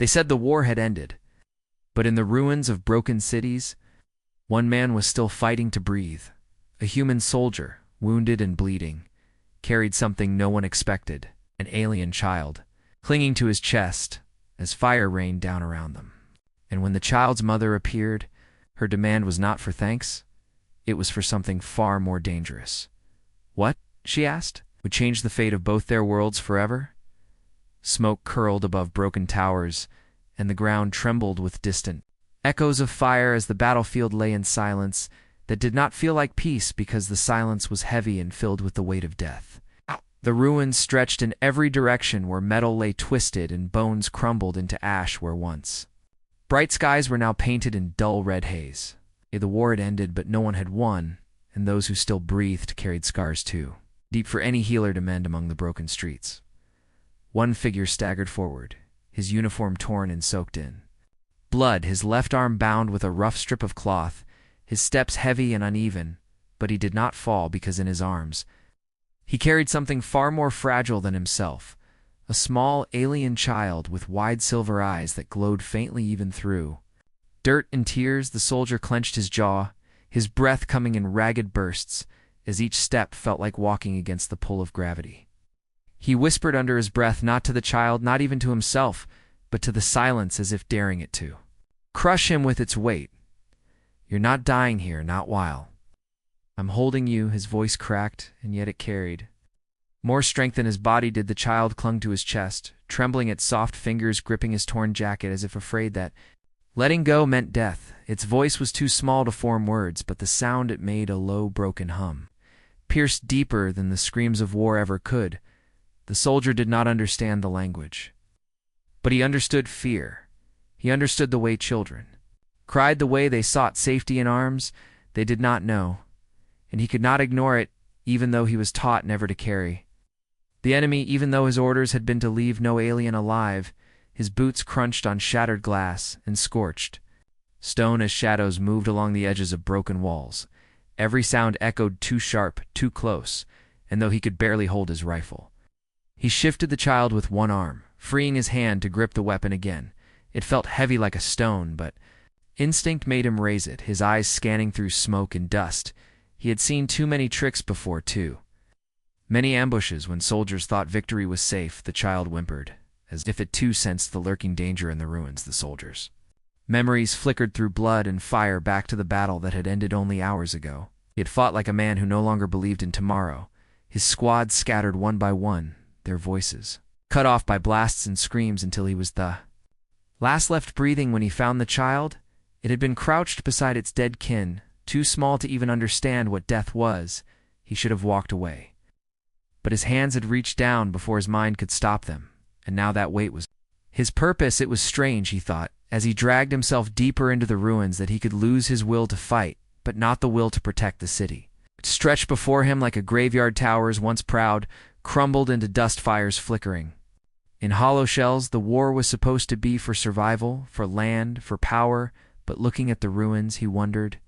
They said the war had ended, but in the ruins of broken cities, one man was still fighting to breathe. A human soldier, wounded and bleeding, carried something no one expected, an alien child, clinging to his chest as fire rained down around them. And when the child's mother appeared, her demand was not for thanks, it was for something far more dangerous. What, she asked, would change the fate of both their worlds forever? Smoke curled above broken towers, and the ground trembled with distant echoes of fire as the battlefield lay in silence that did not feel like peace because the silence was heavy and filled with the weight of death. The ruins stretched in every direction where metal lay twisted and bones crumbled into ash where once. Bright skies were now painted in dull red haze. The war had ended, but no one had won, and those who still breathed carried scars too, deep for any healer to mend among the broken streets. One figure staggered forward, his uniform torn and soaked in blood, his left arm bound with a rough strip of cloth, his steps heavy and uneven, but he did not fall because in his arms he carried something far more fragile than himself, a small alien child with wide silver eyes that glowed faintly even through dirt and tears. The soldier clenched his jaw, his breath coming in ragged bursts, as each step felt like walking against the pull of gravity. He whispered under his breath, not to the child, not even to himself, but to the silence, as if daring it to crush him with its weight. You're not dying here, not while I'm holding you. His voice cracked, and yet it carried more strength than his body did. The child clung to his chest, trembling, its soft fingers gripping his torn jacket as if afraid that letting go meant death. Its voice was too small to form words, but the sound it made, a low, broken hum, pierced deeper than the screams of war ever could. The soldier did not understand the language, but he understood fear. He understood the way children cried, the way they sought safety in arms they did not know, and he could not ignore it, even though he was taught never to carry the enemy, even though his orders had been to leave no alien alive. His boots crunched on shattered glass and scorched stone as shadows moved along the edges of broken walls. Every sound echoed too sharp, too close, and though he could barely hold his rifle, he shifted the child with one arm, freeing his hand to grip the weapon again. It felt heavy like a stone, but instinct made him raise it, his eyes scanning through smoke and dust. He had seen too many tricks before, too many ambushes when soldiers thought victory was safe. The child whimpered, as if it too sensed the lurking danger in the ruins. The soldiers' memories flickered through blood and fire back to the battle that had ended only hours ago. He had fought like a man who no longer believed in tomorrow. His squad scattered one by one, their voices cut off by blasts and screams, until he was the last left breathing. When he found the child, it had been crouched beside its dead kin, too small to even understand what death was. He should have walked away, but his hands had reached down before his mind could stop them, and now that weight was his purpose. It was strange, he thought, as he dragged himself deeper into the ruins, that he could lose his will to fight, but not the will to protect the city. It stretched before him like a graveyard, towers once proud crumbled into dust, fires flickering in hollow shells. The war was supposed to be for survival, for land, for power, but looking at the ruins, he wondered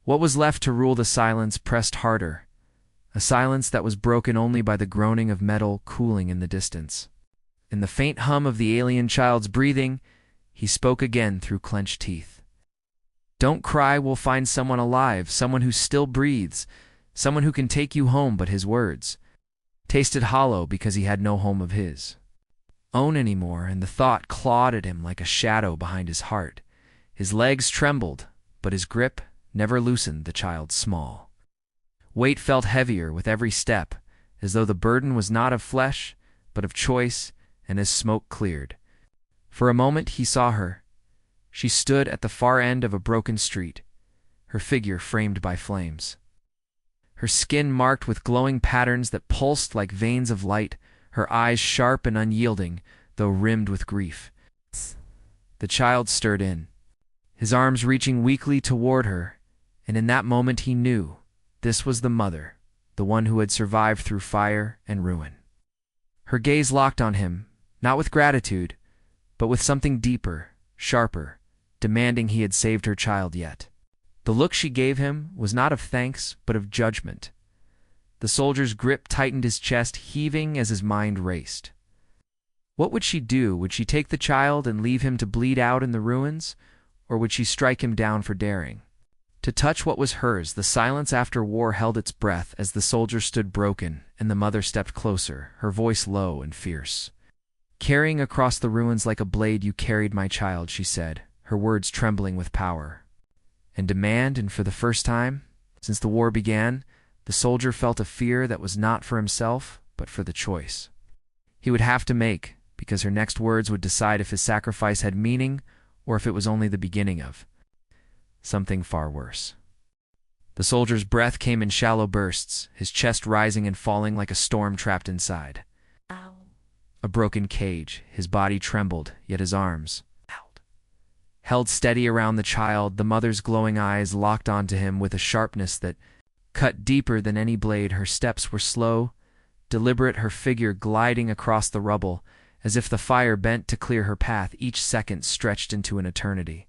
what was left to rule. The silence pressed harder, a silence that was broken only by the groaning of metal cooling in the distance. In the faint hum of the alien child's breathing, he spoke again through clenched teeth. Don't cry, we'll find someone alive, someone who still breathes, someone who can take you home. But his words tasted hollow because he had no home of his own anymore, and the thought clawed at him like a shadow behind his heart. His legs trembled, but his grip never loosened. The child's small weight felt heavier with every step, as though the burden was not of flesh, but of choice. And as smoke cleared, for a moment he saw her. She stood at the far end of a broken street, her figure framed by flames, her skin marked with glowing patterns that pulsed like veins of light, her eyes sharp and unyielding, though rimmed with grief. The child stirred in, his arms reaching weakly toward her, and in that moment he knew this was the mother, the one who had survived through fire and ruin. Her gaze locked on him, not with gratitude, but with something deeper, sharper, demanding he had saved her child yet. The look she gave him was not of thanks, but of judgment. The soldier's grip tightened, his chest heaving as his mind raced. What would she do? Would she take the child and leave him to bleed out in the ruins? Or would she strike him down for daring to touch what was hers? The silence after war held its breath as the soldier stood broken and the mother stepped closer, her voice low and fierce. "Carrying across the ruins like a blade you carried my child," she said, her words trembling with power. And for the first time since the war began, the soldier felt a fear that was not for himself, but for the choice he would have to make, because her next words would decide if his sacrifice had meaning or if it was only the beginning of something far worse. The soldier's breath came in shallow bursts, his chest rising and falling like a storm trapped inside a broken cage. His body trembled, yet his arms held steady around the child. The mother's glowing eyes locked onto him with a sharpness that cut deeper than any blade. Her steps were slow, deliberate, her figure gliding across the rubble, as if the fire bent to clear her path. Each second stretched into an eternity.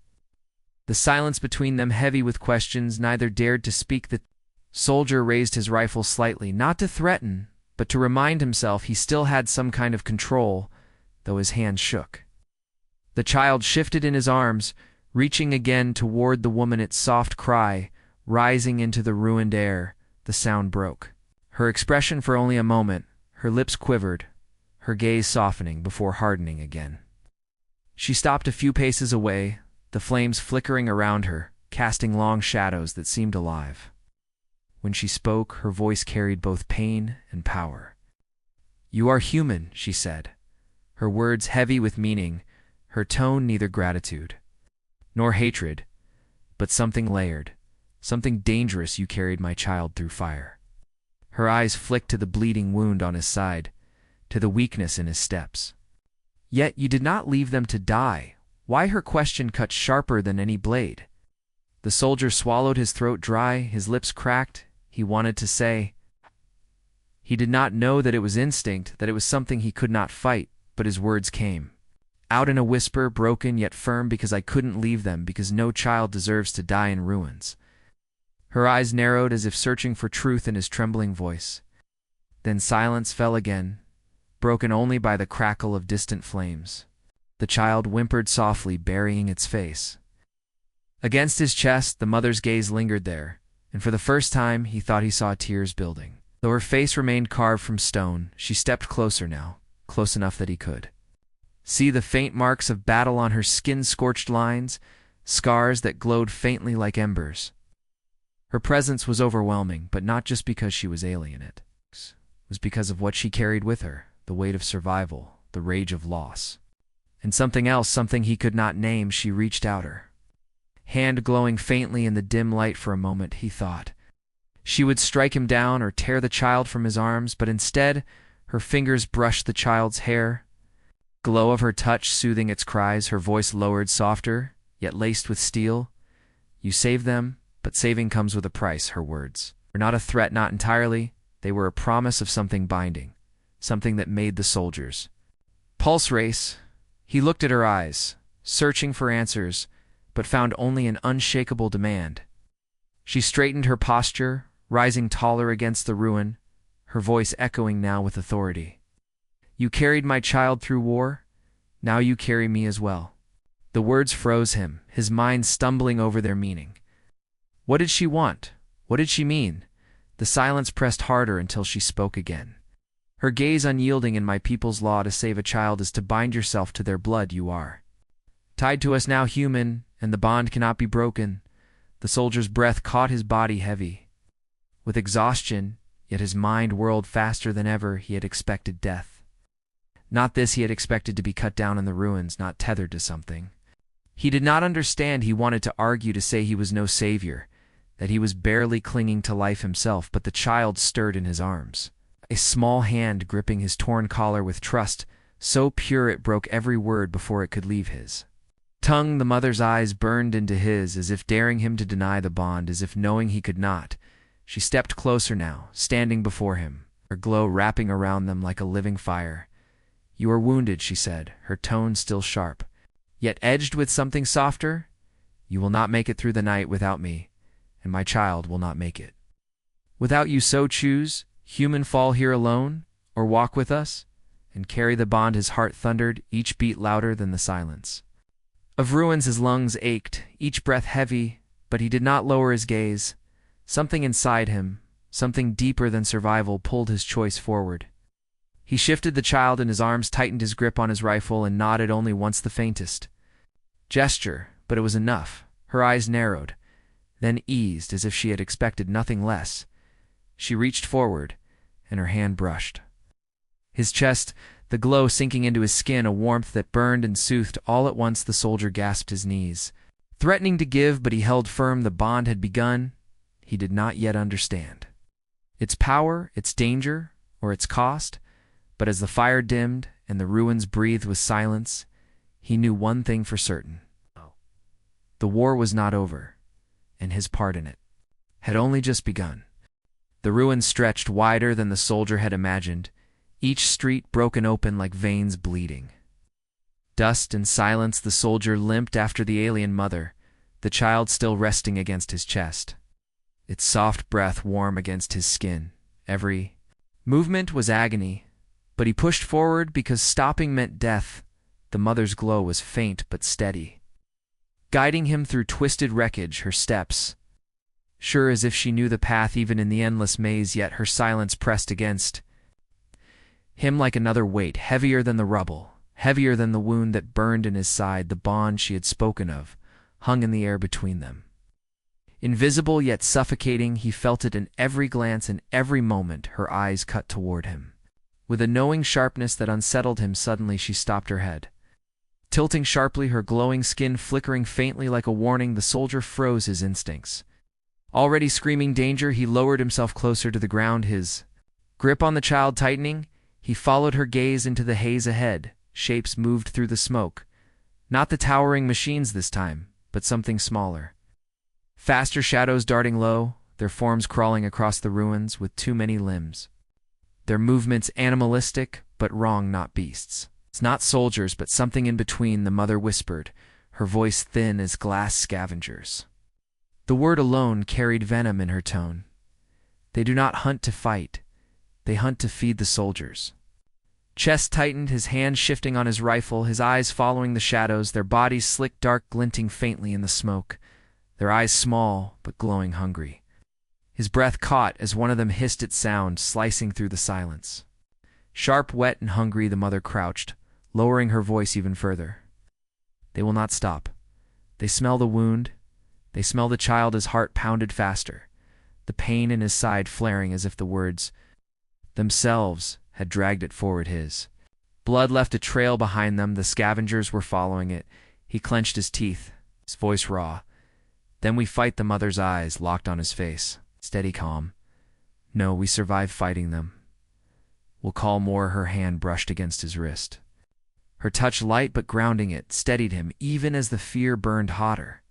The silence between them heavy with questions, neither dared to speak. The soldier raised his rifle slightly, not to threaten, but to remind himself he still had some kind of control, though his hand shook. The child shifted in his arms, reaching again toward the woman, its soft cry rising into the ruined air. The sound broke her expression for only a moment. Her lips quivered, her gaze softening before hardening again. She stopped a few paces away, the flames flickering around her, casting long shadows that seemed alive. When she spoke, her voice carried both pain and power. "You are human," she said, her words heavy with meaning, her tone neither gratitude nor hatred, but something layered, something dangerous. "You carried my child through fire." Her eyes flicked to the bleeding wound on his side, to the weakness in his steps. "Yet you did not leave them to die." Why? Her question cut sharper than any blade. The soldier swallowed, his throat dry, his lips cracked. He wanted to say. He did not know that it was instinct, that it was something he could not fight, but his words came out in a whisper, broken yet firm. "Because I couldn't leave them, because no child deserves to die in ruins." Her eyes narrowed as if searching for truth in his trembling voice. Then silence fell again, broken only by the crackle of distant flames. The child whimpered softly, burying its face against his chest. The mother's gaze lingered there, and for the first time he thought he saw tears building. Though her face remained carved from stone, she stepped closer now, close enough that he could see the faint marks of battle on her skin-scorched lines, scars that glowed faintly like embers. Her presence was overwhelming, but not just because she was alien. It was because of what she carried with her, the weight of survival, the rage of loss. And something else, something he could not name. She reached out, her hand glowing faintly in the dim light. For a moment he thought she would strike him down or tear the child from his arms, but instead her fingers brushed the child's hair, glow of her touch soothing its cries. Her voice lowered, softer, yet laced with steel. "You saved them, but saving comes with a price." Her words were not a threat, not entirely. They were a promise of something binding, something that made the soldier's pulse race. He looked at her eyes, searching for answers, but found only an unshakable demand. She straightened her posture, rising taller against the ruin, her voice echoing now with authority. "You carried my child through war. Now you carry me as well." The words froze him, his mind stumbling over their meaning. What did she want? What did she mean? The silence pressed harder until she spoke again, her gaze unyielding. "In my people's law, to save a child is to bind yourself to their blood. You are tied to us now, human, and the bond cannot be broken." The soldier's breath caught his body heavy with exhaustion, yet his mind whirled faster than ever. He had expected death. Not this. He had expected to be cut down in the ruins, not tethered to something. He did not understand. He wanted to argue, to say he was no savior, that he was barely clinging to life himself, but the child stirred in his arms, a small hand gripping his torn collar with trust so pure it broke every word before it could leave his tongue. The mother's eyes burned into his, as if daring him to deny the bond, as if knowing he could not. She stepped closer now, standing before him, her glow wrapping around them like a living fire. "You are wounded," she said, her tone still sharp, yet edged with something softer. "You will not make it through the night without me, and my child will not make it without you. So choose, human, fall here alone, or walk with us, and carry the bond his heart thundered, each beat louder than the silence. Of ruins his lungs ached, each breath heavy, but he did not lower his gaze. Something inside him, something deeper than survival, pulled his choice forward. He shifted the child in his arms, tightened his grip on his rifle, and nodded only once, the faintest gesture, but it was enough. Her eyes narrowed, then eased as if she had expected nothing less. She reached forward, and her hand brushed his chest, the glow sinking into his skin, a warmth that burned and soothed. All at once the soldier gasped his knees, threatening to give, but he held firm. The bond had begun. He did not yet understand its power, its danger, or its cost, but as the fire dimmed and the ruins breathed with silence, he knew one thing for certain. The war was not over, and his part in it had only just begun. The ruins stretched wider than the soldier had imagined, each street broken open like veins bleeding. Dust and silence, the soldier limped after the alien mother, the child still resting against his chest, its soft breath warm against his skin. Every movement was agony, but he pushed forward because stopping meant death. The mother's glow was faint but steady, guiding him through twisted wreckage, her steps sure as if she knew the path even in the endless maze, yet her silence pressed against him like another weight, heavier than the rubble, heavier than the wound that burned in his side. The bond she had spoken of hung in the air between them. Invisible yet suffocating, he felt it in every glance and every moment her eyes cut toward him. With a knowing sharpness that unsettled him, suddenly she stopped, her head tilting sharply, her glowing skin flickering faintly like a warning. The soldier froze, his instincts already screaming danger. He lowered himself closer to the ground, his grip on the child tightening. He followed her gaze into the haze ahead. Shapes moved through the smoke. Not the towering machines this time, but something smaller. Faster shadows darting low, their forms crawling across the ruins with too many limbs. Their movements animalistic, but wrong, not beasts. It's not soldiers, but something in between, the mother whispered, her voice thin as glass scavengers. The word alone carried venom in her tone. They do not hunt to fight. They hunt to feed the soldiers. Chest tightened, his hand shifting on his rifle, his eyes following the shadows, their bodies slick dark, glinting faintly in the smoke, their eyes small but glowing hungry. His breath caught as one of them hissed its sound, slicing through the silence. Sharp, wet, and hungry, the mother crouched, lowering her voice even further. They will not stop. They smell the wound. They smell the child. His heart pounded faster, the pain in his side flaring as if the words themselves had dragged it forward. His blood left a trail behind them. The scavengers were following it. He clenched his teeth, his voice raw. Then we fight. The mother's eyes locked on his face, steady, calm. No, we survived fighting them. We'll call more. Her hand brushed against his wrist. Her touch light but grounding, it steadied him even as the fear burned hotter.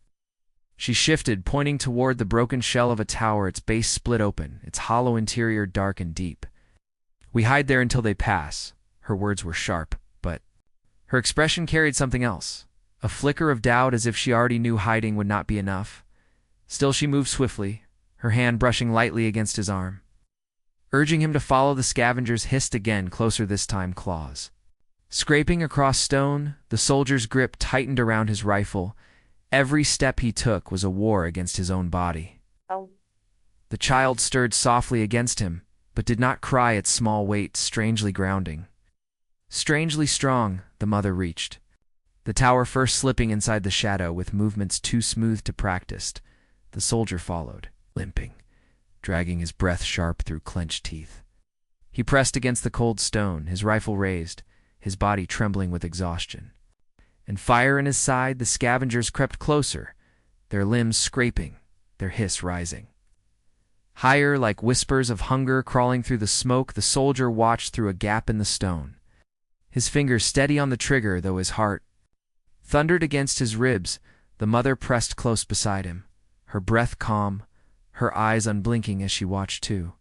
She shifted, pointing toward the broken shell of a tower, its base split open, its hollow interior dark and deep. We hide there until they pass. Her words were sharp, but her expression carried something else, a flicker of doubt, as if she already knew hiding would not be enough. Still she moved swiftly, her hand brushing lightly against his arm, urging him to follow. The scavengers hissed again, closer this time, claws scraping across stone. The soldier's grip tightened around his rifle. Every step he took was a war against his own body. The child stirred softly against him, but did not cry, its small weight strangely grounding. Strangely strong, the mother reached the tower first, slipping inside the shadow with movements too smooth to practice. The soldier followed, limping, dragging his breath sharp through clenched teeth. He pressed against the cold stone, his rifle raised, his body trembling with exhaustion. And fire in his side, the scavengers crept closer, their limbs scraping, their hiss rising higher like whispers of hunger crawling through the smoke. The soldier watched through a gap in the stone, his fingers steady on the trigger, though his heart thundered against his ribs. The mother pressed close beside him, her breath calm, her eyes unblinking as she watched too.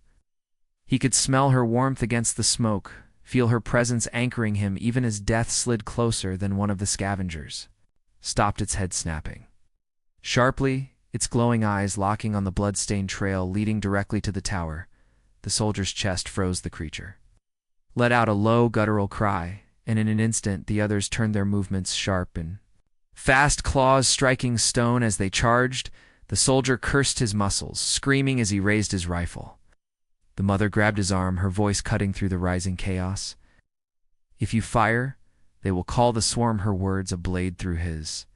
He could smell her warmth against the smoke, feel her presence anchoring him even as death slid closer. Then one of the scavengers stopped, its head snapping sharply, its glowing eyes locking on the blood-stained trail leading directly to the tower. The soldier's chest froze. The creature let out a low guttural cry, and in an instant the others turned their movements sharp and fast, claws striking stone as they charged. The soldier cursed his muscles, screaming as he raised his rifle. The mother grabbed his arm, her voice cutting through the rising chaos. "If you fire, they will call the swarm," her words a blade through his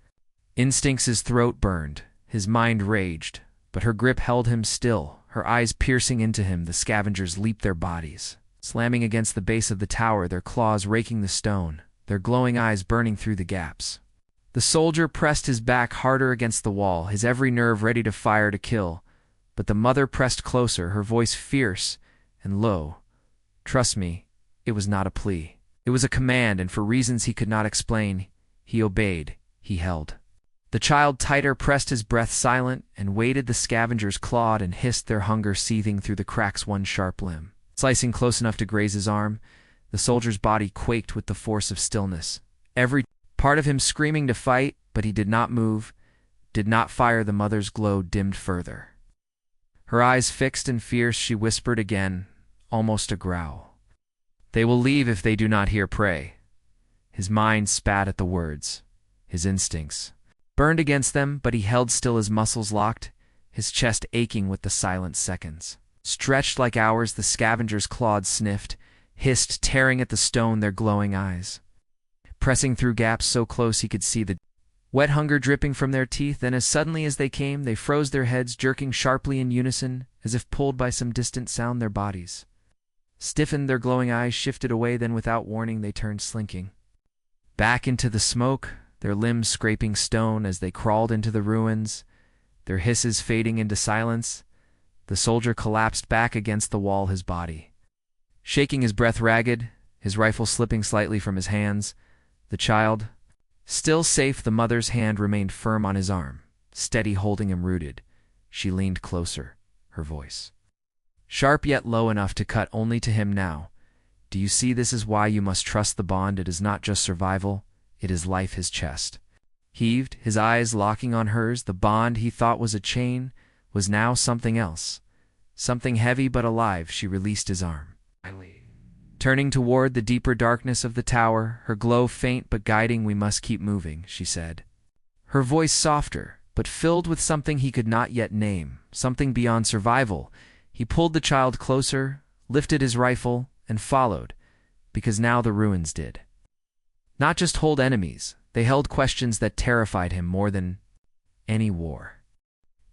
instincts. His throat burned, his mind raged, but her grip held him still, her eyes piercing into him. The scavengers leaped their bodies, slamming against the base of the tower, their claws raking the stone, their glowing eyes burning through the gaps. The soldier pressed his back harder against the wall, his every nerve ready to fire to kill, but the mother pressed closer, her voice fierce and low. "Trust me." It was not a plea. It was a command, and for reasons he could not explain, he obeyed, he held. The child tighter pressed, his breath silent, and waited. The scavengers clawed and hissed, their hunger seething through the cracks. One sharp limb slicing close enough to graze his arm, the soldier's body quaked with the force of stillness. Every part of him screaming to fight, but he did not move, did not fire. The mother's glow dimmed further. Her eyes fixed and fierce, she whispered again, almost a growl. "They will leave if they do not hear prey." His mind spat at the words. His instincts burned against them, but he held still, his muscles locked, his chest aching with the silent seconds. Stretched like hours, the scavengers clawed, sniffed, hissed, tearing at the stone, their glowing eyes pressing through gaps so close he could see the wet hunger dripping from their teeth. Then, as suddenly as they came, they froze, their heads jerking sharply in unison, as if pulled by some distant sound. Their bodies stiffened, their glowing eyes shifted away, then without warning they turned slinking back into the smoke, their limbs scraping stone as they crawled into the ruins, their hisses fading into silence. The soldier collapsed back against the wall, his body shaking, his breath ragged, his rifle slipping slightly from his hands. The child, still safe, the mother's hand remained firm on his arm, steady, holding him rooted. She leaned closer, her voice sharp yet low enough to cut only to him now. "Do you see? This is why you must trust the bond. It is not just survival, it is life." His chest heaved, his eyes locking on hers. The bond he thought was a chain was now something else, something heavy but alive. She released his arm, turning toward the deeper darkness of the tower, her glow faint but guiding. "We must keep moving," she said, her voice softer, but filled with something he could not yet name, something beyond survival. He pulled the child closer, lifted his rifle, and followed, because now the ruins did not just hold enemies, they held questions that terrified him more than any war.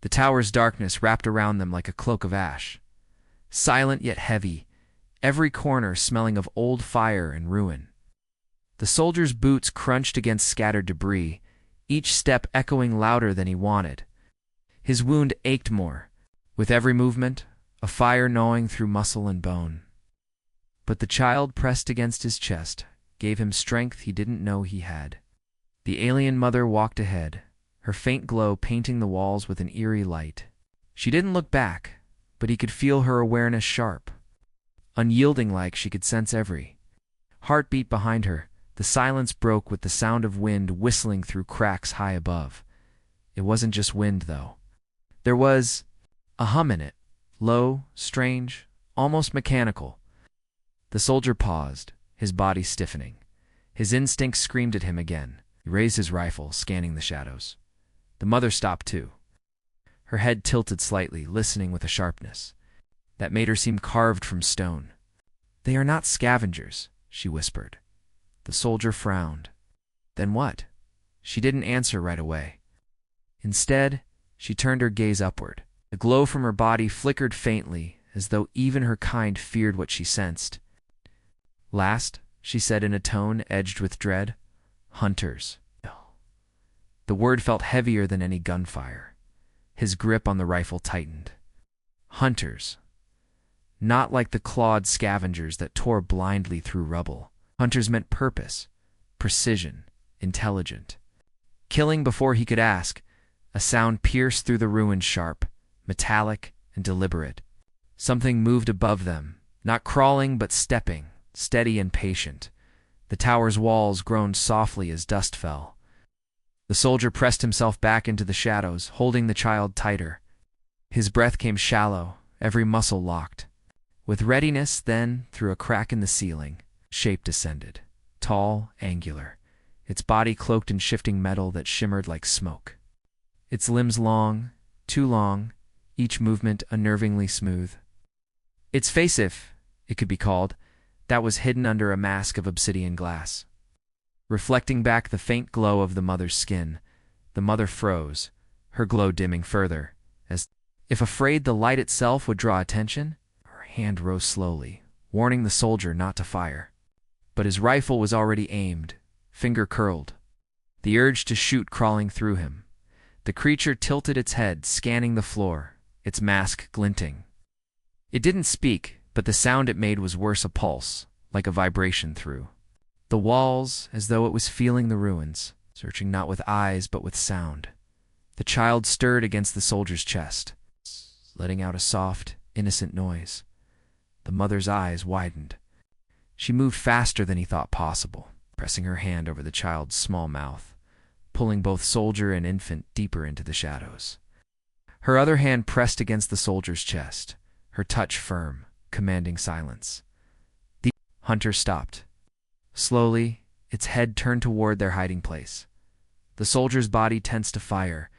The tower's darkness wrapped around them like a cloak of ash, silent yet heavy, every corner smelling of old fire and ruin. The soldier's boots crunched against scattered debris, each step echoing louder than he wanted. His wound ached more, with every movement, a fire gnawing through muscle and bone. But the child pressed against his chest, gave him strength he didn't know he had. The alien mother walked ahead, her faint glow painting the walls with an eerie light. She didn't look back, but he could feel her awareness sharp. Unyielding, like she could sense every heartbeat behind her. The silence broke with the sound of wind whistling through cracks high above. It wasn't just wind, though. There was a hum in it, low, strange, almost mechanical. The soldier paused, his body stiffening. His instincts screamed at him again. He raised his rifle, scanning the shadows. The mother stopped too, her head tilted slightly, listening with a sharpness that made her seem carved from stone. "They are not scavengers," she whispered. The soldier frowned. "Then what?" She didn't answer right away. Instead, she turned her gaze upward. The glow from her body flickered faintly, as though even her kind feared what she sensed. "Last," she said in a tone edged with dread, "hunters." The word felt heavier than any gunfire. His grip on the rifle tightened. Hunters. Not like the clawed scavengers that tore blindly through rubble. Hunters meant purpose, precision, intelligent. Killing before he could ask, a sound pierced through the ruins, sharp, metallic, and deliberate. Something moved above them, not crawling but stepping, steady and patient. The tower's walls groaned softly as dust fell. The soldier pressed himself back into the shadows, holding the child tighter. His breath came shallow, every muscle locked. With readiness, then, through a crack in the ceiling, shape descended, tall, angular, its body cloaked in shifting metal that shimmered like smoke. Its limbs long, too long, each movement unnervingly smooth. Its face, if it could be called, that was hidden under a mask of obsidian glass. Reflecting back the faint glow of the mother's skin, the mother froze, her glow dimming further, as if afraid the light itself would draw attention. Her hand rose slowly, warning the soldier not to fire. But his rifle was already aimed, finger curled, the urge to shoot crawling through him. The creature tilted its head, scanning the floor, its mask glinting. It didn't speak, but the sound it made was worse, a pulse, like a vibration through the walls, as though it was feeling the ruins, searching not with eyes but with sound. The child stirred against the soldier's chest, letting out a soft, innocent noise. The mother's eyes widened. She moved faster than he thought possible, pressing her hand over the child's small mouth, pulling both soldier and infant deeper into the shadows. Her other hand pressed against the soldier's chest, her touch firm, commanding silence. The hunter stopped. Slowly, its head turned toward their hiding place. The soldier's body tensed to fire,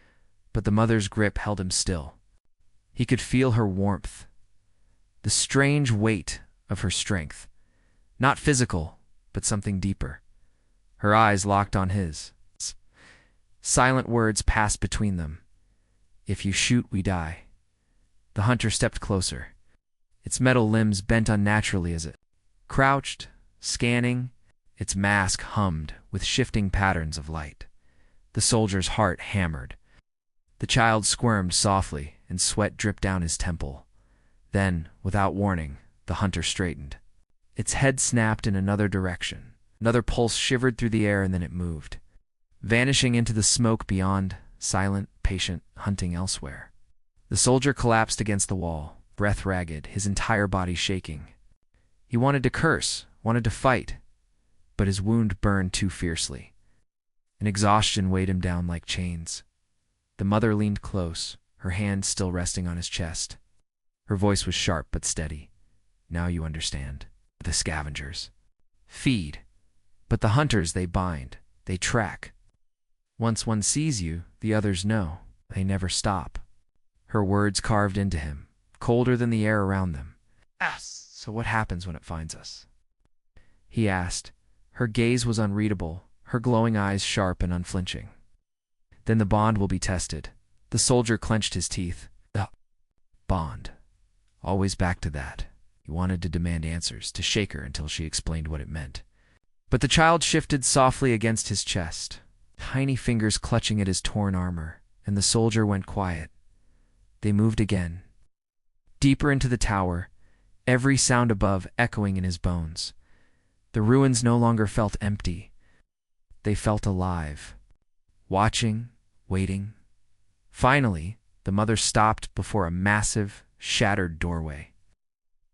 but the mother's grip held him still. He could feel her warmth, the strange weight of her strength. Not physical, but something deeper. Her eyes locked on his. Silent words passed between them. "If you shoot, we die." The hunter stepped closer, its metal limbs bent unnaturally as it crouched, scanning. Its mask hummed with shifting patterns of light. The soldier's heart hammered. The child squirmed softly, and sweat dripped down his temple. Then, without warning, the hunter straightened. Its head snapped in another direction. Another pulse shivered through the air, and then it moved, vanishing into the smoke beyond, silent, patient, hunting elsewhere. The soldier collapsed against the wall, breath ragged, his entire body shaking. He wanted to curse, wanted to fight, but his wound burned too fiercely. An exhaustion weighed him down like chains. The mother leaned close, her hand still resting on his chest. Her voice was sharp but steady. "Now you understand. The scavengers feed, but the hunters, they bind, they track. Once one sees you, the others know. They never stop." Her words carved into him, colder than the air around them. "So what happens when it finds us?" he asked. Her gaze was unreadable, her glowing eyes sharp and unflinching. "Then the bond will be tested." The soldier clenched his teeth. The bond. Always back to that. He wanted to demand answers, to shake her until she explained what it meant. But the child shifted softly against his chest, tiny fingers clutching at his torn armor, and the soldier went quiet. They moved again, deeper into the tower, every sound above echoing in his bones. The ruins no longer felt empty. They felt alive, watching, waiting. Finally, the mother stopped before a massive, shattered doorway.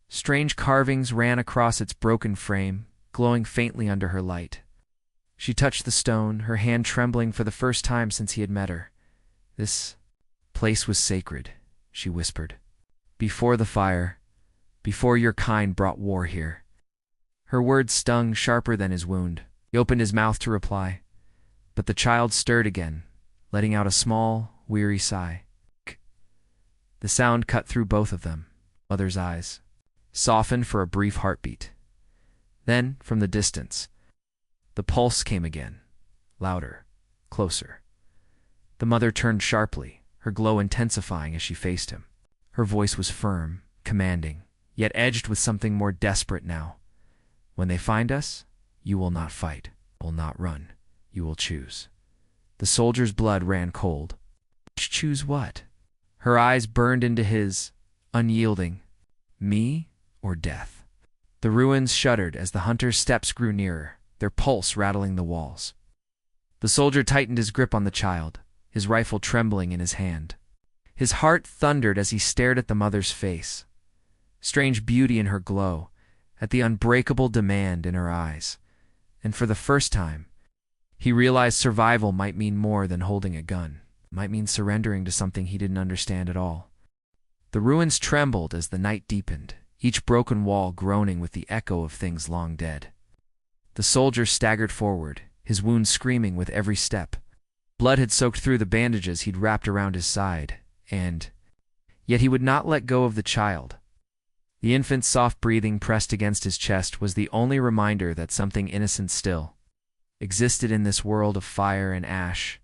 Strange carvings ran across its broken frame, glowing faintly under her light. She touched the stone, her hand trembling for the first time since he had met her. "This place was sacred," she whispered. "Before the fire, before your kind brought war here." Her words stung sharper than his wound. He opened his mouth to reply, but the child stirred again, letting out a small, weary sigh. The sound cut through both of them. Mother's eyes softened for a brief heartbeat. Then, from the distance, the pulse came again, louder, closer. The mother turned sharply, her glow intensifying as she faced him. Her voice was firm, commanding, yet edged with something more desperate now. "When they find us, you will not fight, will not run. You will choose." The soldier's blood ran cold. Choose what? Her eyes burned into his, unyielding. Me or death? The ruins shuddered as the hunter's steps grew nearer, their pulse rattling the walls. The soldier tightened his grip on the child, his rifle trembling in his hand. His heart thundered as he stared at the mother's face. Strange beauty in her glow, at the unbreakable demand in her eyes. And for the first time, he realized survival might mean more than holding a gun, might mean surrendering to something he didn't understand at all. The ruins trembled as the night deepened, each broken wall groaning with the echo of things long dead. The soldier staggered forward, his wounds screaming with every step. Blood had soaked through the bandages he'd wrapped around his side, and yet he would not let go of the child. The infant's soft breathing pressed against his chest was the only reminder that something innocent still existed in this world of fire and ash.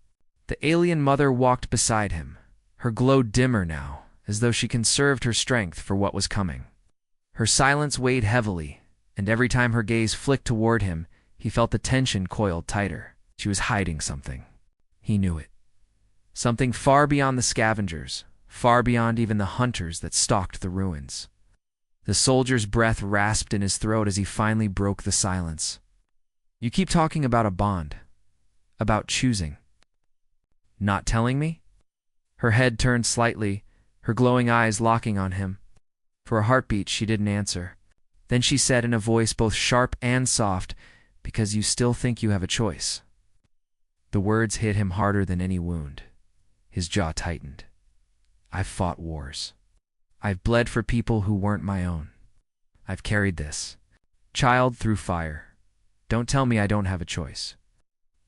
The alien mother walked beside him, her glow dimmer now, as though she conserved her strength for what was coming. Her silence weighed heavily, and every time her gaze flicked toward him, he felt the tension coiled tighter. She was hiding something. He knew it. Something far beyond the scavengers, far beyond even the hunters that stalked the ruins. The soldier's breath rasped in his throat as he finally broke the silence. "You keep talking about a bond, about choosing. Not telling me?" Her head turned slightly, her glowing eyes locking on him. For a heartbeat, she didn't answer. Then she said in a voice both sharp and soft, "Because you still think you have a choice." The words hit him harder than any wound. His jaw tightened. "I've fought wars. I've bled for people who weren't my own. I've carried this child through fire. Don't tell me I don't have a choice."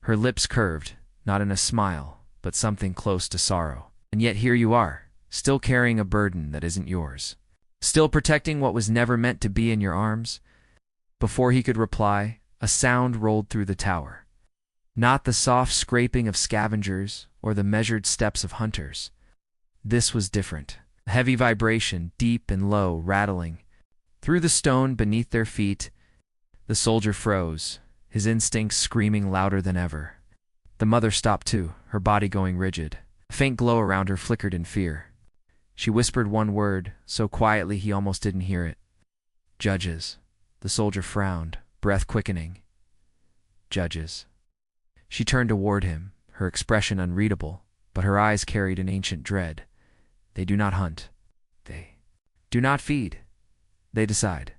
Her lips curved, not in a smile, but something close to sorrow. "And yet here you are, still carrying a burden that isn't yours. Still protecting what was never meant to be in your arms." Before he could reply, a sound rolled through the tower. Not the soft scraping of scavengers or the measured steps of hunters. This was different. A heavy vibration, deep and low, rattling through the stone beneath their feet. The soldier froze, his instincts screaming louder than ever. The mother stopped too, her body going rigid. A faint glow around her flickered in fear. She whispered one word, so quietly he almost didn't hear it. "Judges." The soldier frowned, breath quickening. "Judges." She turned toward him, her expression unreadable, but her eyes carried an ancient dread. "They do not hunt. They do not feed. They decide.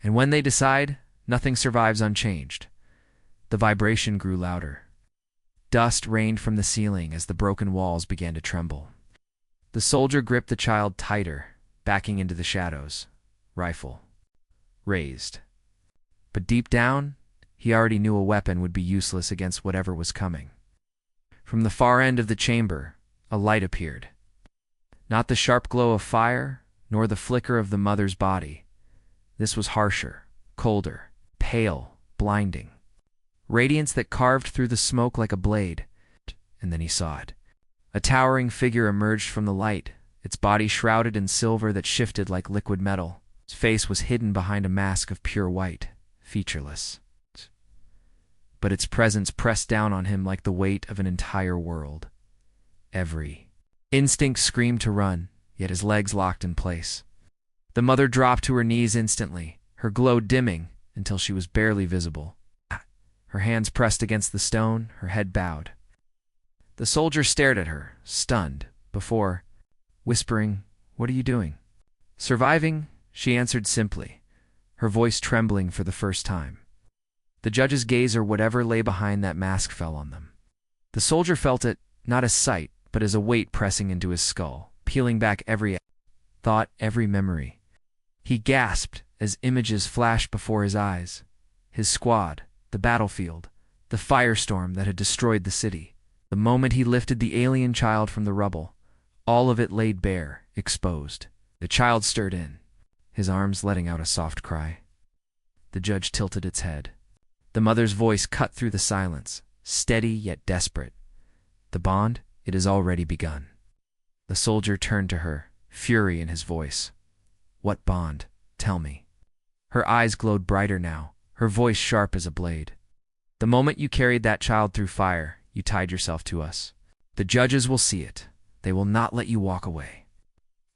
And when they decide, nothing survives unchanged." The vibration grew louder. Dust rained from the ceiling as the broken walls began to tremble. The soldier gripped the child tighter, backing into the shadows, rifle raised. But deep down, he already knew a weapon would be useless against whatever was coming. From the far end of the chamber, a light appeared. Not the sharp glow of fire, nor the flicker of the mother's body. This was harsher, colder, pale, blinding. Radiance that carved through the smoke like a blade. And then he saw it. A towering figure emerged from the light, its body shrouded in silver that shifted like liquid metal. Its face was hidden behind a mask of pure white, featureless. But its presence pressed down on him like the weight of an entire world. Every instinct screamed to run, yet his legs locked in place. The mother dropped to her knees instantly, her glow dimming until she was barely visible. Her hands pressed against the stone, her head bowed. The soldier stared at her, stunned, before whispering, "What are you doing?" "Surviving," she answered simply, her voice trembling for the first time. The judge's gaze or whatever lay behind that mask fell on them. The soldier felt it, not as sight, but as a weight pressing into his skull, peeling back every thought, every memory. He gasped as images flashed before his eyes. His squad, the battlefield, the firestorm that had destroyed the city. The moment he lifted the alien child from the rubble, all of it laid bare, exposed. The child stirred in, his arms letting out a soft cry. The judge tilted its head. The mother's voice cut through the silence, steady yet desperate. "The bond, it has already begun." The soldier turned to her, fury in his voice. "What bond? Tell me." Her eyes glowed brighter now, her voice sharp as a blade. "The moment you carried that child through fire, you tied yourself to us. The judges will see it. They will not let you walk away."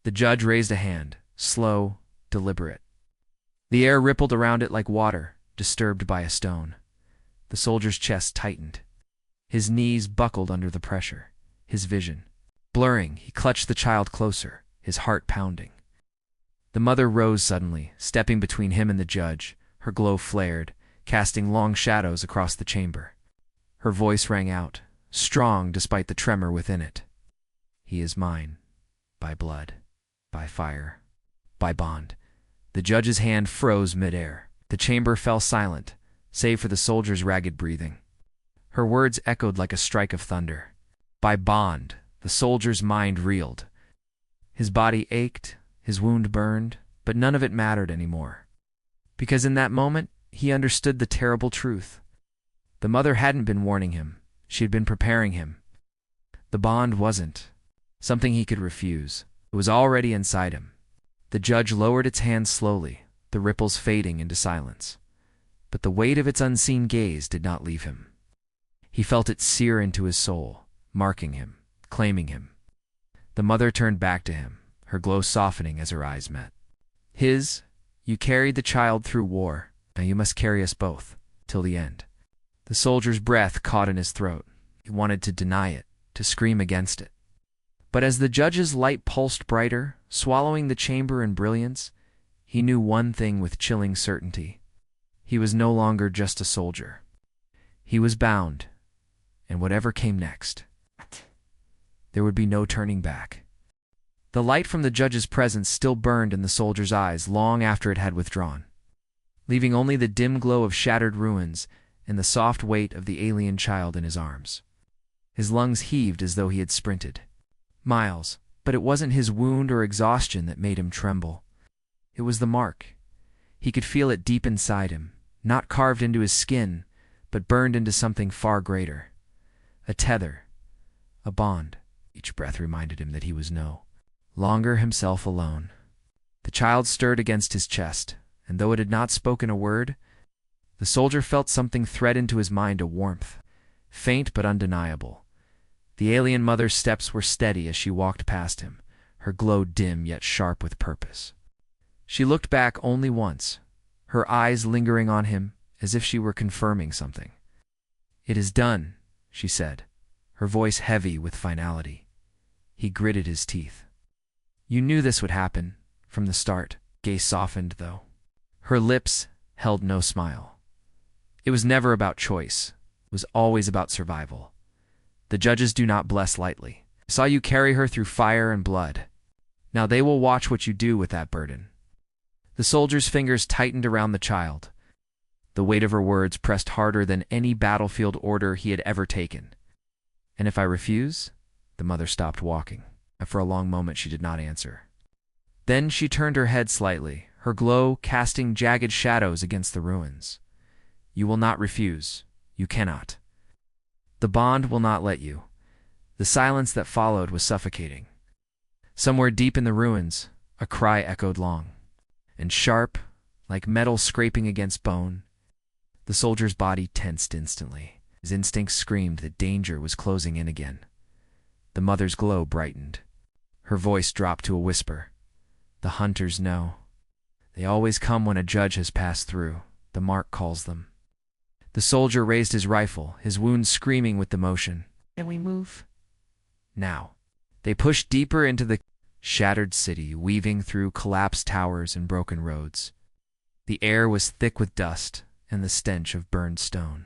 The judge raised a hand, slow, deliberate. The air rippled around it like water, disturbed by a stone. The soldier's chest tightened. His knees buckled under the pressure, his vision blurring. He clutched the child closer, his heart pounding. The mother rose suddenly, stepping between him and the judge. Her glow flared, casting long shadows across the chamber. Her voice rang out, strong despite the tremor within it. "He is mine, by blood, by fire, by bond. The judge's hand froze midair. The chamber fell silent, save for the soldier's ragged breathing. Her words echoed like a strike of thunder. By bond, the soldier's mind reeled. His body ached, his wound burned, but none of it mattered anymore. Because in that moment, he understood the terrible truth. The mother hadn't been warning him. She had been preparing him. The bond wasn't something he could refuse. It was already inside him. The judge lowered its hand slowly, the ripples fading into silence. But the weight of its unseen gaze did not leave him. He felt it sear into his soul, marking him, claiming him. The mother turned back to him, her glow softening as her eyes met his. You carried the child through war. Now you must carry us both, till the end. The soldier's breath caught in his throat. He wanted to deny it, to scream against it. But as the judge's light pulsed brighter, swallowing the chamber in brilliance, he knew one thing with chilling certainty. He was no longer just a soldier. He was bound, and whatever came next, there would be no turning back. The light from the judge's presence still burned in the soldier's eyes long after it had withdrawn, leaving only the dim glow of shattered ruins and the soft weight of the alien child in his arms. His lungs heaved as though he had sprinted miles, but it wasn't his wound or exhaustion that made him tremble. It was the mark. He could feel it deep inside him, not carved into his skin, but burned into something far greater. A tether, a bond. Each breath reminded him that he was no longer himself alone. The child stirred against his chest, and though it had not spoken a word, the soldier felt something thread into his mind, a warmth, faint but undeniable. The alien mother's steps were steady as she walked past him, her glow dim yet sharp with purpose. She looked back only once, her eyes lingering on him as if she were confirming something. "It is done," she said, her voice heavy with finality. He gritted his teeth. "You knew this would happen, from the start." Gaze softened, though. Her lips held no smile. It was never about choice. It was always about survival. The judges do not bless lightly. I saw you carry her through fire and blood. Now they will watch what you do with that burden. The soldier's fingers tightened around the child. The weight of her words pressed harder than any battlefield order he had ever taken. "And if I refuse?" The mother stopped walking. For a long moment she did not answer. Then she turned her head slightly, her glow casting jagged shadows against the ruins. "You will not refuse. You cannot. The bond will not let you." The silence that followed was suffocating. Somewhere deep in the ruins, a cry echoed long and sharp, like metal scraping against bone. The soldier's body tensed instantly. His instincts screamed that danger was closing in again. The mother's glow brightened. Her voice dropped to a whisper. "The hunters know. They always come when a judge has passed through. The mark calls them." The soldier raised his rifle, his wounds screaming with the motion. "Can we move?" Now. They pushed deeper into the shattered city, weaving through collapsed towers and broken roads. The air was thick with dust and the stench of burned stone.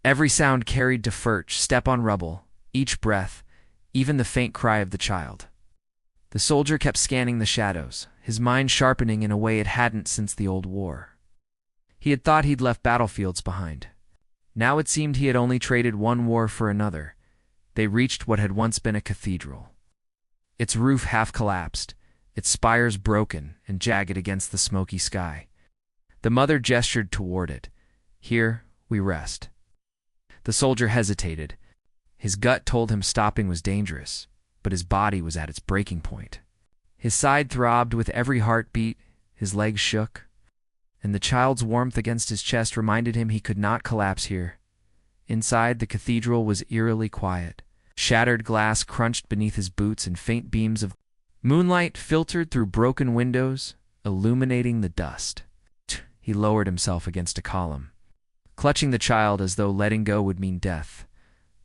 Every sound carried to Furch, step on rubble, each breath, even the faint cry of the child. The soldier kept scanning the shadows, his mind sharpening in a way it hadn't since the old war. He had thought he'd left battlefields behind. Now it seemed he had only traded one war for another. They reached what had once been a cathedral. Its roof half collapsed, its spires broken and jagged against the smoky sky. The mother gestured toward it. "Here we rest." The soldier hesitated. His gut told him stopping was dangerous, but his body was at its breaking point. His side throbbed with every heartbeat, his legs shook, and the child's warmth against his chest reminded him he could not collapse here. Inside, the cathedral was eerily quiet. Shattered glass crunched beneath his boots and faint beams of moonlight filtered through broken windows, illuminating the dust. He lowered himself against a column, clutching the child as though letting go would mean death.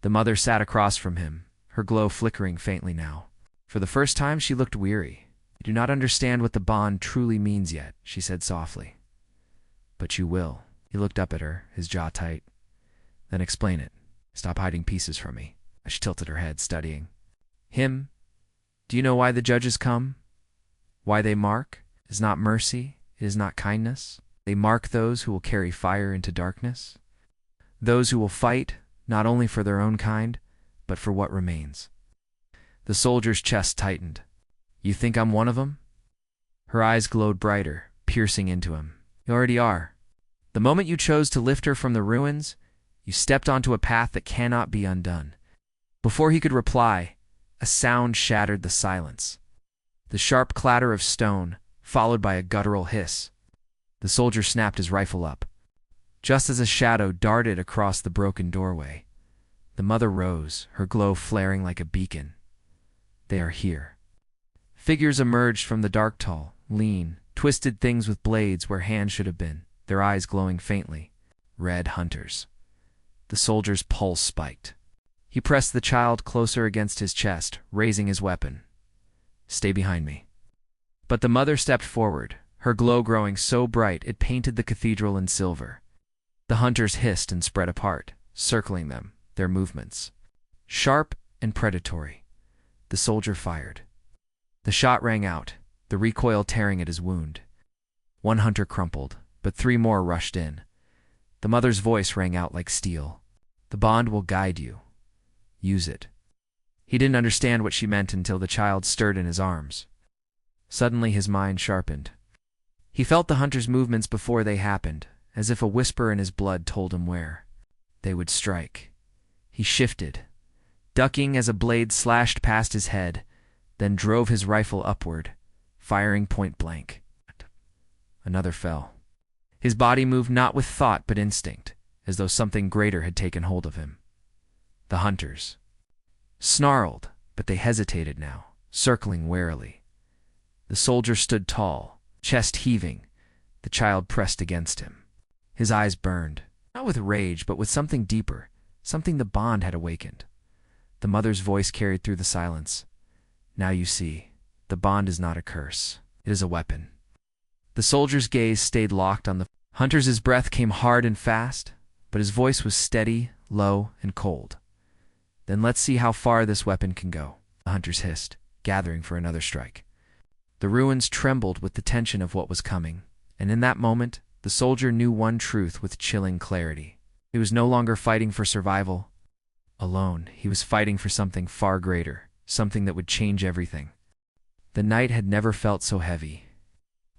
The mother sat across from him, her glow flickering faintly now. For the first time she looked weary. "You do not understand what the bond truly means yet," she said softly. "But you will." He looked up at her, his jaw tight. "Then explain it. Stop hiding pieces from me." She tilted her head, studying him. "Do you know why the judges come? Why they mark? It's not mercy. It is not kindness. They mark those who will carry fire into darkness, those who will fight not only for their own kind, but for what remains. The soldier's chest tightened. You think I'm one of them? Her eyes glowed brighter, piercing into him. You already are. The moment you chose to lift her from the ruins, you stepped onto a path that cannot be undone. Before he could reply, a sound shattered the silence. The sharp clatter of stone, followed by a guttural hiss. The soldier snapped his rifle up. Just as a shadow darted across the broken doorway, the mother rose, her glow flaring like a beacon. They are here. Figures emerged from the dark, tall, lean, twisted things with blades where hands should have been, their eyes glowing faintly. Red hunters. The soldier's pulse spiked. He pressed the child closer against his chest, raising his weapon. Stay behind me. But the mother stepped forward, her glow growing so bright it painted the cathedral in silver. The hunters hissed and spread apart, circling them, their movements sharp and predatory. The soldier fired. The shot rang out, the recoil tearing at his wound. One hunter crumpled, but 3 more rushed in. The mother's voice rang out like steel. The bond will guide you. Use it. He didn't understand what she meant until the child stirred in his arms. Suddenly his mind sharpened. He felt the hunter's movements before they happened, as if a whisper in his blood told him where they would strike. He shifted, ducking as a blade slashed past his head, then drove his rifle upward, firing point blank. Another fell. His body moved not with thought but instinct, as though something greater had taken hold of him. The hunters snarled, but they hesitated now, circling warily. The soldier stood tall, chest heaving, the child pressed against him. His eyes burned, not with rage but with something deeper, something the bond had awakened. The mother's voice carried through the silence. Now you see, the bond is not a curse, it is a weapon. The soldier's gaze stayed locked on the hunter's. His breath came hard and fast, but his voice was steady, low, and cold. Then let's see how far this weapon can go, the hunters hissed, gathering for another strike. The ruins trembled with the tension of what was coming, and in that moment, the soldier knew one truth with chilling clarity. He was no longer fighting for survival alone. He was fighting for something far greater, something that would change everything. The night had never felt so heavy.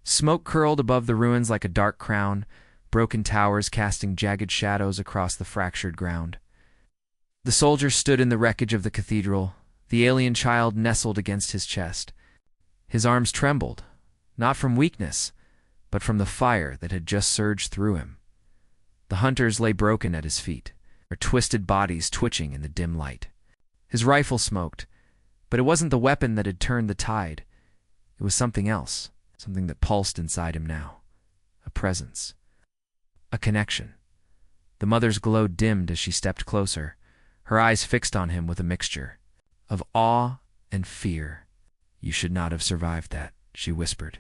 Smoke curled above the ruins like a dark crown, broken towers casting jagged shadows across the fractured ground. The soldier stood in the wreckage of the cathedral, the alien child nestled against his chest. His arms trembled, not from weakness, but from the fire that had just surged through him. The hunters lay broken at his feet, their twisted bodies twitching in the dim light. His rifle smoked, but it wasn't the weapon that had turned the tide. It was something else, something that pulsed inside him now. A presence. A connection. The mother's glow dimmed as she stepped closer, her eyes fixed on him with a mixture of awe and fear. You should not have survived that, she whispered.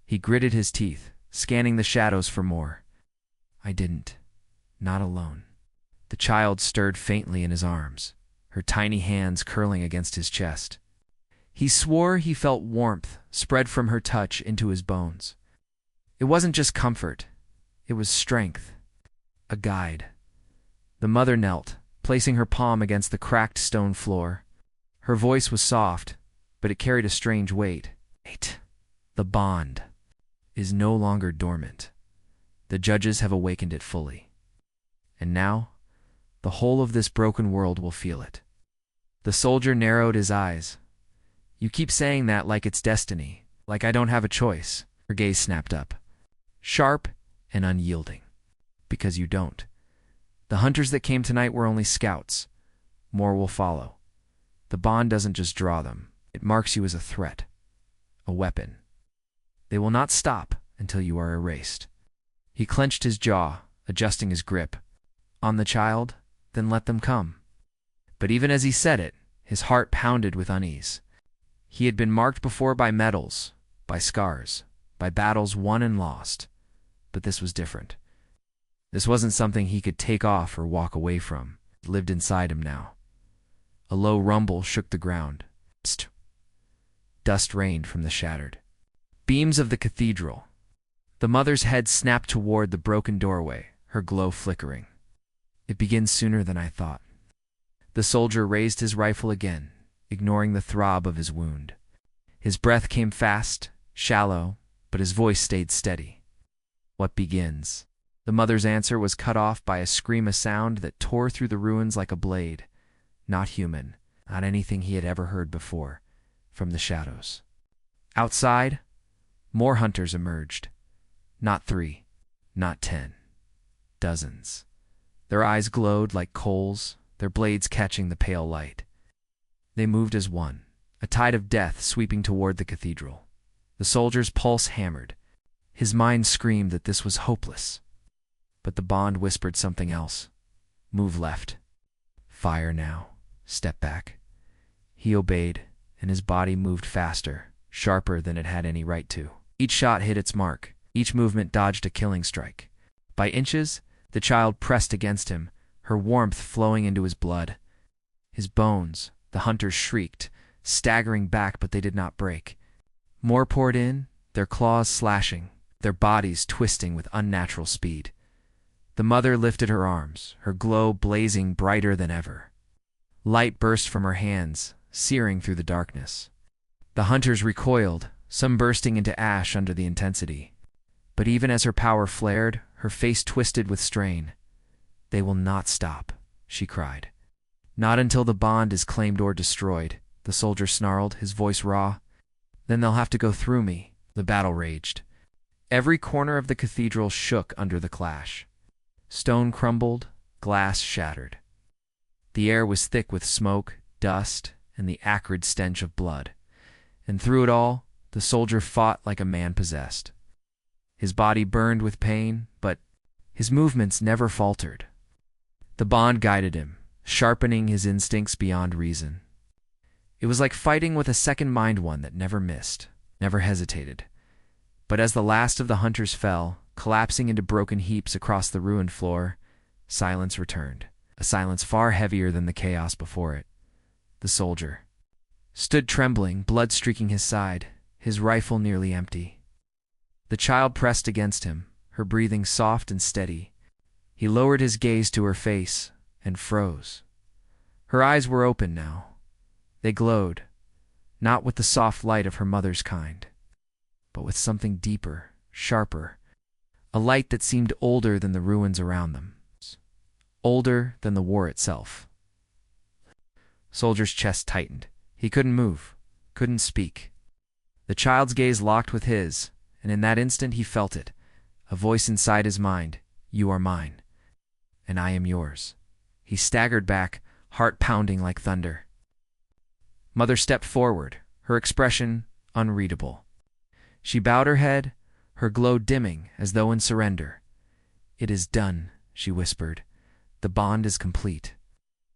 He gritted his teeth, scanning the shadows for more. I didn't. Not alone. The child stirred faintly in his arms, her tiny hands curling against his chest. He swore he felt warmth spread from her touch into his bones. It wasn't just comfort, it was strength, a guide. The mother knelt, placing her palm against the cracked stone floor. Her voice was soft, but it carried a strange weight. Wait. The bond is no longer dormant. The judges have awakened it fully. And now, the whole of this broken world will feel it. The soldier narrowed his eyes. You keep saying that like it's destiny, like I don't have a choice. Her gaze snapped up, sharp and unyielding. Because you don't. The hunters that came tonight were only scouts. More will follow. The bond doesn't just draw them. It marks you as a threat, a weapon. They will not stop until you are erased. He clenched his jaw, adjusting his grip. On the child, then let them come. But even as he said it, his heart pounded with unease. He had been marked before by medals, by scars, by battles won and lost. But this was different. This wasn't something he could take off or walk away from. It lived inside him now. A low rumble shook the ground. Psst. Dust rained from the shattered beams of the cathedral. The mother's head snapped toward the broken doorway, her glow flickering. It begins sooner than I thought. The soldier raised his rifle again, ignoring the throb of his wound. His breath came fast, shallow, but his voice stayed steady. What begins? The mother's answer was cut off by a scream, a sound that tore through the ruins like a blade. Not human, not anything he had ever heard before, from the shadows. Outside, more hunters emerged. Not 3, not 10. Dozens. Their eyes glowed like coals, their blades catching the pale light. They moved as one, a tide of death sweeping toward the cathedral. The soldier's pulse hammered. His mind screamed that this was hopeless. But the bond whispered something else. Move left. Fire now. Step back. He obeyed, and his body moved faster, sharper than it had any right to. Each shot hit its mark. Each movement dodged a killing strike. By inches, the child pressed against him, her warmth flowing into his blood. His bones, the hunters shrieked, staggering back, but they did not break. More poured in, their claws slashing, their bodies twisting with unnatural speed. The mother lifted her arms, her glow blazing brighter than ever. Light burst from her hands, searing through the darkness. The hunters recoiled, some bursting into ash under the intensity. But even as her power flared, her face twisted with strain. "They will not stop," she cried. "Not until the bond is claimed or destroyed," the soldier snarled, his voice raw. "Then they'll have to go through me." The battle raged. Every corner of the cathedral shook under the clash. Stone crumbled, glass shattered. The air was thick with smoke, dust, and the acrid stench of blood. And through it all, the soldier fought like a man possessed. His body burned with pain, but his movements never faltered. The bond guided him, sharpening his instincts beyond reason. It was like fighting with a second mind, one that never missed, never hesitated. But as the last of the hunters fell, collapsing into broken heaps across the ruined floor, silence returned, a silence far heavier than the chaos before it. The soldier stood trembling, blood streaking his side, his rifle nearly empty. The child pressed against him, her breathing soft and steady. He lowered his gaze to her face and froze. Her eyes were open now. They glowed, not with the soft light of her mother's kind, but with something deeper, sharper, a light that seemed older than the ruins around them, older than the war itself. Soldier's chest tightened. He couldn't move, couldn't speak. The child's gaze locked with his, and in that instant he felt it, a voice inside his mind. "You are mine, and I am yours." He staggered back, heart pounding like thunder. Mother stepped forward, her expression unreadable. She bowed her head, her glow dimming as though in surrender. "It is done," she whispered. "The bond is complete.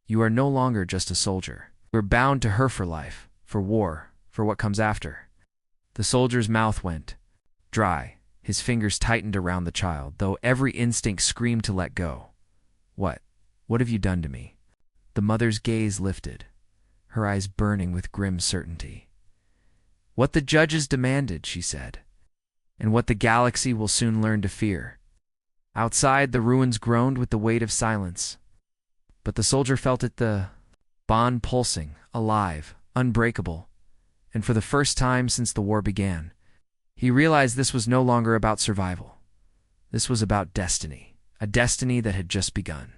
You are no longer just a soldier. We're bound to her for life, for war, for what comes after." The soldier's mouth went dry. His fingers tightened around the child, though every instinct screamed to let go. What have you done to me?" The mother's gaze lifted, her eyes burning with grim certainty. "What the judges demanded," she said, "and what the galaxy will soon learn to fear." Outside, the ruins groaned with the weight of silence. But the soldier felt it, the bond pulsing, alive, unbreakable. And for the first time since the war began, he realized this was no longer about survival. This was about destiny, a destiny that had just begun.